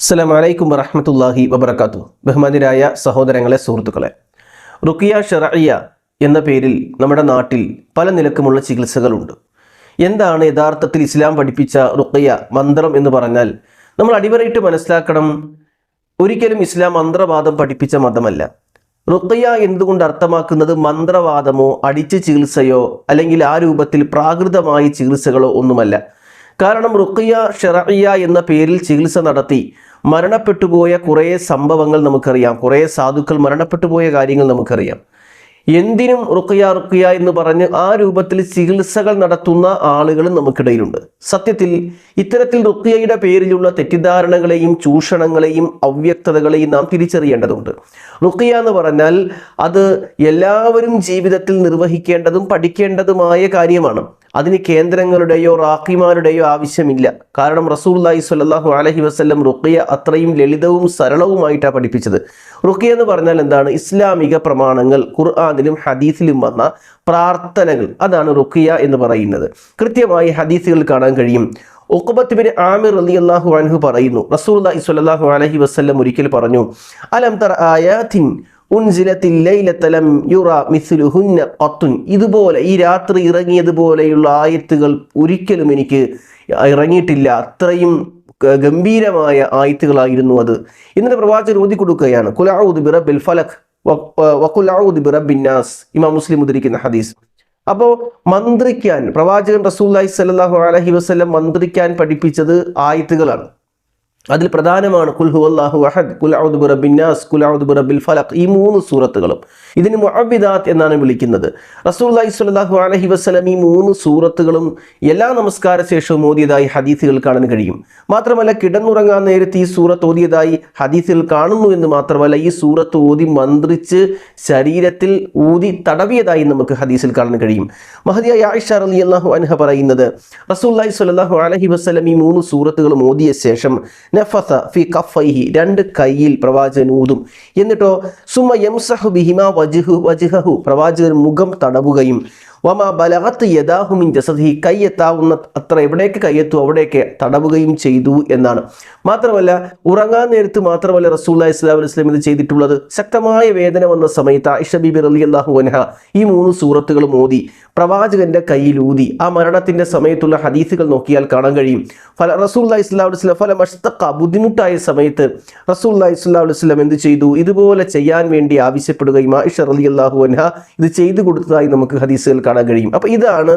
അസ്സലാമു അലൈക്കും വറഹ്മത്തുള്ളാഹി വബറകാതുഹു. ബഹുമാന്യരായ സഹോദരങ്ങളെ, സുഹൃത്തുക്കളെ, റുഖിയ ശർഇയ്യ എന്ന പേരിൽ നമ്മുടെ നാട്ടിൽ പല നിലക്കുമുള്ള ചികിത്സകളുണ്ട്. എന്താണ് യഥാർത്ഥത്തിൽ ഇസ്ലാം പഠിപ്പിച്ച റുഖിയ, മന്ത്രം എന്ന് പറഞ്ഞാൽ നമ്മൾ അടിവരയിട്ട് മനസ്സിലാക്കണം, ഒരിക്കലും ഇസ്ലാം മന്ത്രവാദം പഠിപ്പിച്ച മതമല്ല. റുഖിയ എന്തുകൊണ്ട് അർത്ഥമാക്കുന്നത് മന്ത്രവാദമോ അടിച്ച് ചികിത്സയോ അല്ലെങ്കിൽ ആ രൂപത്തിൽ പ്രാകൃതമായ ചികിത്സകളോ ഒന്നുമല്ല. കാരണം റുഖിയ ശർഇയ്യ എന്ന പേരിൽ ചികിത്സ നടത്തി മരണപ്പെട്ടുപോയ കുറേ സംഭവങ്ങൾ നമുക്കറിയാം, കുറേ സാധുക്കൾ മരണപ്പെട്ടുപോയ കാര്യങ്ങൾ നമുക്കറിയാം. എന്തിനും റുഖിയ എന്ന് പറഞ്ഞ് ആ രൂപത്തിൽ ചികിത്സകൾ നടത്തുന്ന ആളുകളും നമുക്കിടയിലുണ്ട്. സത്യത്തിൽ ഇത്തരത്തിൽ റുഖിയയുടെ പേരിലുള്ള തെറ്റിദ്ധാരണകളെയും ചൂഷണങ്ങളെയും അവ്യക്തതകളെയും നാം തിരിച്ചറിയേണ്ടതുണ്ട്. റുഖിയ എന്ന് പറഞ്ഞാൽ അത് എല്ലാവരും ജീവിതത്തിൽ നിർവഹിക്കേണ്ടതും പഠിക്കേണ്ടതുമായ കാര്യമാണ്. അതിന് കേന്ദ്രങ്ങളുടെയോ റാഖിമാരുടെയോ ആവശ്യമില്ല. കാരണം റസൂലുള്ളാഹി സ്വല്ലല്ലാഹു അലൈഹി വസല്ലം റുഖിയ അത്രയും ലളിതവും സരളവുമായിട്ടാണ് പഠിപ്പിച്ചത്. റുഖിയ എന്ന് പറഞ്ഞാൽ എന്താണ്? ഇസ്ലാമിക പ്രമാണങ്ങൾ, ഖുർആനിലും ഹദീസിലും വന്ന പ്രാർത്ഥനകൾ, അതാണ് റുഖിയ എന്ന് പറയുന്നത്. കൃത്യമായി ഹദീസുകൾ കാണാൻ കഴിയും. ഉഖബത്ത് ബിൻ ആമിർ റളിയല്ലാഹു അൻഹു പറയുന്നു, റസൂലുള്ളാഹി സ്വല്ലല്ലാഹു അലൈഹി വസല്ലം ഒരിക്കൽ പറഞ്ഞു, അലം തറ ആയാതിൻ ഉൻസിലത്തിൽ ലൈലത്തലം യുറ മിസ്ലുഹുന്ന ഖത്തുൻ. ഇതുപോലെ ഈ രാത്രി ഇറങ്ങിയതുപോലെയുള്ള ആയത്തുകൾ ഒരിക്കലും എനിക്ക് ഇറങ്ങിയിട്ടില്ല. അത്രയും ഗംഭീരമായ ആയത്തുകളായിരുന്നു അത്. എന്നിട്ട് പ്രവാചകൻ ഓതി കൊടുക്കുകയാണ്, ഖുൽ അഊദു ബിറബ്ബിൽ ഫലഖ് വഖുൽ അഊദു ബിറബ്ബിൻ നാസ്. ഇമാം മുസ്ലിം ഉദ്ധരിക്കുന്ന ഹദീസ്. അപ്പോൾ മന്ത്രിക്കാൻ പ്രവാചകൻ റസൂലുള്ളാഹി സ്വല്ലല്ലാഹു അലൈഹി വസല്ലം മന്ത്രിക്കാൻ പഠിപ്പിച്ചത് ആയത്തുകളാണ്. അതിൽ പ്രധാനമാണ് ഖുൽ ഹുവല്ലാഹു അഹദ്, ഖുൽ അഊദു ബിറബ്ബിൻ നാസ്, ഖുൽ അഊദു ബിറബ്ബിൽ ഫലഖ്. ഈ മൂന്ന് സൂറത്തുകളും ഇതിന് മുഅവ്വിദാത്ത് എന്നാണ് വിളിക്കുന്നത്. റസൂലുള്ളാഹി സ്വല്ലല്ലാഹു അലൈഹി വസല്ലം ഈ മൂന്ന് സൂറത്തുകളും എല്ലാ നമസ്കാര ശേഷവും ഓതിയതായി ഹദീസുകൾ കാണാൻ കഴിയും. മാത്രമല്ല കിടന്നുറങ്ങാൻ നേരത്ത് ഈ സൂറത്ത് ഓതിയതായി ഹദീസുകൾ കാണുന്നു എന്ന് മാത്രമല്ല, ഈ സൂറത്ത് ഓതി മന്ത്രിച്ച് ശരീരത്തിൽ ഊതി തടവിയതായി നമുക്ക് ഹദീസിൽ കാണാൻ കഴിയും. മഹദിയായ ആയിഷ റളിയല്ലാഹു അൻഹ പറയുന്നത്, റസൂലുള്ളാഹി സ്വല്ലല്ലാഹു അലൈഹി വസല്ലം ഈ മൂന്ന് സൂറത്തുകളും ഓതിയ ശേഷം നഫസ ഫി കഫൈഹി, രണ്ട് കൈയിൽ പ്രവാചകൻ ഊതും. എന്നിട്ടോ സുമ്മ യംസഹു ബിഹിമാ വജ്ഹഹു, പ്രവാചകൻ മുഖം തടവുകയും വമാ ബലഗത്ത് യദാഹു മിൻ ജസദിഹി, കൈയെത്താവുന്ന അത്ര എവിടേക്ക് കൈയെത്തു അവിടേക്ക് തടവുകയും ചെയ്തു എന്നാണ്. മാത്രമല്ല ഉറങ്ങാൻ നേരത്ത് മാത്രമല്ല റസൂലുള്ളാഹി സ്വല്ലല്ലാഹു അലൈഹി വസല്ലം ഇത് ചെയ്തിട്ടുള്ളത്. ശക്തമായ വേദന വന്ന സമയത്ത് ആയിഷ ബീബി റളിയല്ലാഹു അൻഹ ഈ മൂന്ന് സൂറത്തുകൾ ഓതി പ്രവാചകന്റെ കയ്യിൽ ഊതി. ആ മരണത്തിന്റെ സമയത്തുള്ള ഹദീസുകൾ നോക്കിയാൽ കാണാൻ കഴിയും. റസൂലുള്ളാഹി സ്വല്ലല്ലാഹു അലൈഹി വസല്ലം ഫല മഷ്തഖ, ബുദ്ധിമുട്ടായ സമയത്ത് റസൂലുള്ളാഹി സ്വല്ലല്ലാഹു അലൈഹി വസല്ലം എന്ത് ചെയ്തു? ഇതുപോലെ ചെയ്യാൻ വേണ്ടി ആവശ്യപ്പെടുകയും ആയിഷ റളിയല്ലാഹു അൻഹ ഇത് ചെയ്തു കൊടുത്തതായി നമുക്ക് ഹദീസുകൾ കാണാൻ കഴിയും. അപ്പൊ ഇതാണ്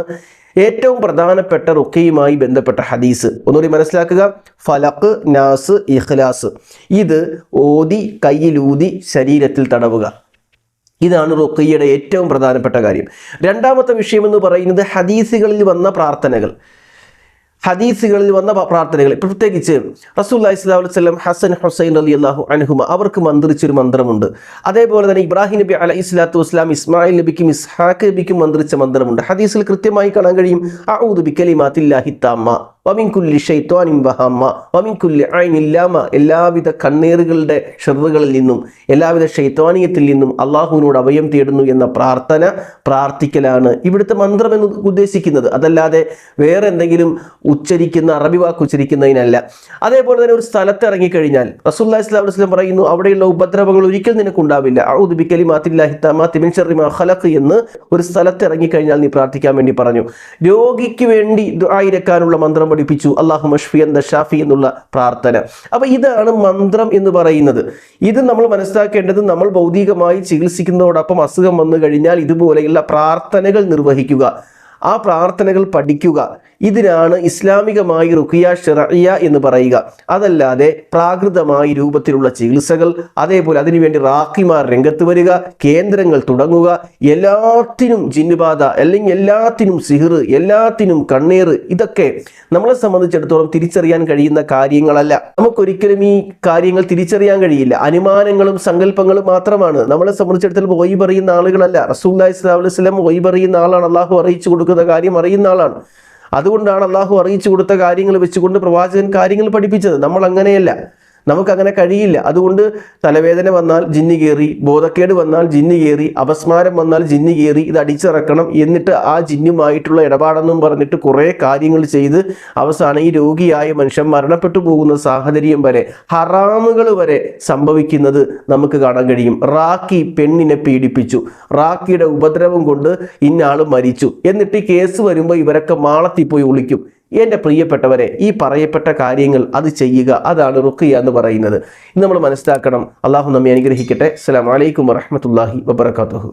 ഏറ്റവും പ്രധാനപ്പെട്ട റുഖിയയുമായി ബന്ധപ്പെട്ട ഹദീസ്. ഒന്നുകൂടി മനസ്സിലാക്കുക, ഫലഖ്, നാസ്, ഇഖ്ലാസ്. ഇത് ഓതി കയ്യിലൂതി ശരീരത്തിൽ തടവുക. ഇതാണ് റുഖിയയുടെ ഏറ്റവും പ്രധാനപ്പെട്ട കാര്യം. രണ്ടാമത്തെ വിഷയം എന്ന് പറയുന്നത് ഹദീസുകളിൽ വന്ന പ്രാർത്ഥനകൾ. പ്രത്യേകിച്ച് റസൂലുള്ളാഹി സ്വല്ലല്ലാഹു അലൈഹി വസല്ലം ഹസൻ ഹുസൈൻ റളിയല്ലാഹു അൻഹുമ അവർക്ക് മന്ത്രിച്ചൊരു മന്ത്രമുണ്ട്. അതേപോലെ തന്നെ ഇബ്രാഹിം നബി അലൈഹി സ്വലാത്തു വസ്സലാം ഇസ്മായിൽ നബിക്കും ഇസ്ഹാഖ് നബിക്കും മന്ത്രിച്ച മന്ത്രമുണ്ട്. ഹദീസിൽ കൃത്യമായി കാണാൻ കഴിയും, അഊദു ബികലിമാത്തില്ലാഹി തമ്മ വമിൻ കുല്ലി ശൈത്വാനിൻ വഹമ്മ വമിൻ കുല്ലി ഐനിൻ ലാമ, എല്ലാവിധ കണ്ണേറുകളുടെ ഷർറുകളിൽ നിന്നും എല്ലാവിധ ശൈത്വാനിയത്തിൽ നിന്നും അള്ളാഹുവിനോട് അഭയം തേടുന്നു എന്ന പ്രാർത്ഥിക്കലാണ് ഇവിടുത്തെ മന്ത്രം എന്ന് ഉദ്ദേശിക്കുന്നത്. അതല്ലാതെ വേറെ എന്തെങ്കിലും ഉച്ചരിക്കുന്ന അറബി വാക്ക് ഉച്ചരിക്കുന്നതിനല്ല. അതേപോലെ തന്നെ ഒരു സ്ഥലത്ത് ഇറങ്ങിക്കഴിഞ്ഞാൽ റസൂലുള്ളാഹി സ്വല്ലല്ലാഹു അലൈഹി വസല്ലം പറയുന്നു, അവിടെയുള്ള ഉപദ്രവങ്ങൾ ഒരിക്കൽ നിനക്കുണ്ടാവില്ല. അഊദു ബികലിമാത്തില്ലാഹി തമ്മാത്തി മിൻ ശർരി മാ ഖലഖ് എന്ന് ഒരു സ്ഥലത്ത് ഇറങ്ങിക്കഴിഞ്ഞാൽ നീ പ്രാർത്ഥിക്കാൻ വേണ്ടി പറഞ്ഞു. രോഗിക്ക് വേണ്ടി ദുആ ഇരക്കാനുള്ള മന്ത്രം പഠിപ്പിച്ചു, അല്ലാഹു മഷ്ഫി അൻത ഷാഫി എന്നുള്ള പ്രാർത്ഥന. അപ്പൊ ഇതാണ് മന്ത്രം എന്ന് പറയുന്നത്. ഇത് നമ്മൾ മനസ്സിലാക്കേണ്ടത്, നമ്മൾ ഭൗതികമായി ചികിത്സിക്കുന്നതോടൊപ്പം അസുഖം വന്നു കഴിഞ്ഞാൽ ഇതുപോലെയുള്ള പ്രാർത്ഥനകൾ നിർവഹിക്കുക, ആ പ്രാർത്ഥനകൾ പഠിക്കുക. ഇതിനാണ് ഇസ്ലാമികമായി റുഖിയ ശർഇയ്യ എന്ന് പറയുക. അതല്ലാതെ പ്രാകൃതമായ രൂപത്തിലുള്ള ചികിത്സകൾ, അതേപോലെ അതിനുവേണ്ടി റാഖിമാർ രംഗത്ത് വരിക, കേന്ദ്രങ്ങൾ തുടങ്ങുക, എല്ലാത്തിനും ജിന്നുബാധ അല്ലെങ്കിൽ എല്ലാത്തിനും സിഹിർ, എല്ലാത്തിനും കണ്ണീർ, ഇതൊക്കെ നമ്മളെ സംബന്ധിച്ചിടത്തോളം തിരിച്ചറിയാൻ കഴിയുന്ന കാര്യങ്ങളല്ല. നമുക്കൊരിക്കലും ഈ കാര്യങ്ങൾ തിരിച്ചറിയാൻ കഴിയില്ല. അനുമാനങ്ങളും സങ്കല്പങ്ങളും മാത്രമാണ്. നമ്മളെ സംബന്ധിച്ചിടത്തോളം ഒയ് പറയുന്ന ആളുകളല്ല. റസൂലുള്ളാഹി സ്വല്ലല്ലാഹു അലൈഹി വസല്ലം ഒയ് പറയുന്ന ആളാണ്. അള്ളാഹു അറിയിച്ചു കൊടുക്കുന്ന കാര്യം അറിയുന്ന ആളാണ്. അതുകൊണ്ടാണ് അള്ളാഹു അറിയിച്ചു കൊടുത്ത കാര്യങ്ങൾ വെച്ചുകൊണ്ട് പ്രവാചകൻ കാര്യങ്ങൾ പഠിപ്പിച്ചത്. നമ്മൾ അങ്ങനെയല്ല. നമുക്കങ്ങനെ കഴിയില്ല. അതുകൊണ്ട് തലവേദന വന്നാൽ ജിന്ന് കയറി, ബോധക്കേട് വന്നാൽ ജിന്ന് കയറി, അപസ്മാരം വന്നാൽ ജിന്ന് കയറി, ഇത് അടിച്ചിറക്കണം, എന്നിട്ട് ആ ജിന്നുമായിട്ടുള്ള ഇടപാടെന്നും പറഞ്ഞിട്ട് കുറേ കാര്യങ്ങൾ ചെയ്ത് അവസാനം ഈ രോഗിയായ മനുഷ്യൻ മരണപ്പെട്ടു പോകുന്ന സാഹചര്യം വരെ, ഹറാമുകൾ വരെ സംഭവിക്കുന്നത് നമുക്ക് കാണാൻ കഴിയും. റാക്കി പെണ്ണിനെ പീഡിപ്പിച്ചു, റാക്കിയുടെ ഉപദ്രവം കൊണ്ട് ഇന്നയാൾ മരിച്ചു, എന്നിട്ട് ഈ കേസ് വരുമ്പോൾ ഇവരൊക്കെ മാളത്തിൽ പോയി ഒളിക്കും. എൻ്റെ പ്രിയപ്പെട്ടവരെ, ഈ പറയപ്പെട്ട കാര്യങ്ങൾ അത് ചെയ്യുക, അതാണ് റുഖിയ എന്ന് പറയുന്നത്. ഇത് നമ്മൾ മനസ്സിലാക്കണം. അള്ളാഹു നമ്മെ അനുഗ്രഹിക്കട്ടെ. അസ്സലാമു അലൈക്കും വറഹ്മത്തുള്ളാഹി വബറകാതുഹു.